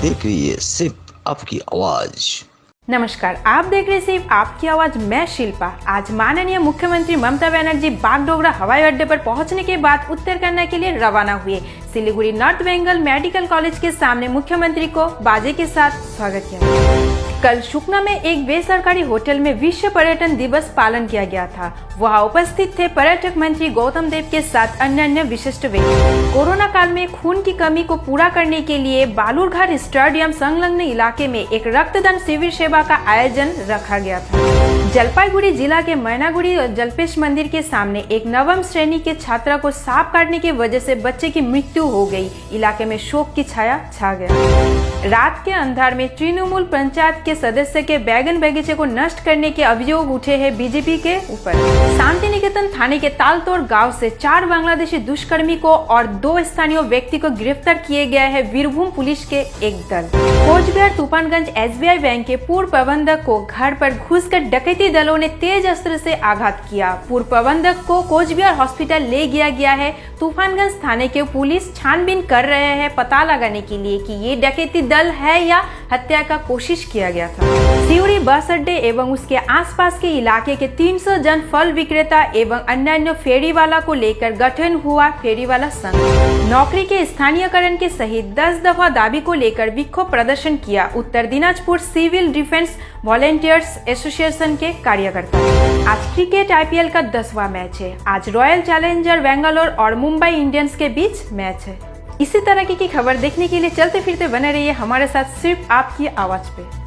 देख रही है सिर्फ आपकी आवाज। नमस्कार, आप देख रहे सिर्फ आपकी आवाज। मैं शिल्पा। आज माननीय मुख्यमंत्री ममता बनर्जी बागडोगरा हवाई अड्डे पर पहुंचने के बाद उत्तर कन्नड़ के लिए रवाना हुए। Siliguri north Bengal medical college के सामने मुख्यमंत्री को बाजे के साथ स्वागत किया। कल सुकना में एक बेसरकारी होटल में विश्व पर्यटन दिवस पालन किया गया था। वहां उपस्थित थे पर्यटक मंत्री गौतम देव के साथ अन्य विशिष्ट व्यक्ति। कोरोना काल में खून की कमी को पूरा करने के लिए बालूरघाट स्टेडियम संलग्न इलाके में एक रक्तदान शिविर सेवा का आयोजन रखा गया था। जलपाईगुड़ी जिला के मैनागुड़ी जलपेश मंदिर के सामने एक नवम श्रेणी के छात्रा को सांप काटने की वजह से बच्चे की मृत्यु हो गई। इलाके में शोक की छाया छा गया। रात के अंधार में तृणमूल पंचायत के सदस्य के बैगन बगीचे को नष्ट करने के अभियोग उठे हैं बीजेपी के ऊपर। शांति निकेतन थाने के तालतोड़ गांव से 4 बांग्लादेशी दुष्कर्मी को और 2 स्थानीय व्यक्ति को गिरफ्तार किए गए हैं वीरभूम पुलिस के एक दल। कोचबिहार तूफानगंज SBI बैंक के पूर्व प्रबंधक को घर पर घुसकर डकैती दलों ने तेज अस्त्र से आघात किया। पूर्व प्रबंधक को कोचबिहार हॉस्पिटल ले गया है। तूफानगंज थाने के पुलिस छानबीन कर रहे हैं पता लगाने के लिए कि ये डकैती दल है या हत्या का कोशिश किया गया था। सिवड़ी बस अड्डे एवं उसके आसपास के इलाके के 300 जन फल विक्रेता एवं अन्य फेरीवाला को लेकर गठन हुआ फेरीवाला संघ। नौकरी के स्थानीयकरण के सहित 10 दफा दाबी को लेकर विक्षोभ प्रदर्शन किया Uttar Dinajpur civil defence volunteers association के कार्यकर्ता। आज क्रिकेट IPL का 10वां मैच है। आज रॉयल चैलेंजर बेंगलोर और मुंबई इंडियंस के बीच मैच है। इसी तरह की खबर देखने के लिए चलते फिरते बने रहिए हमारे साथ सिर्फ आपकी आवाज पे।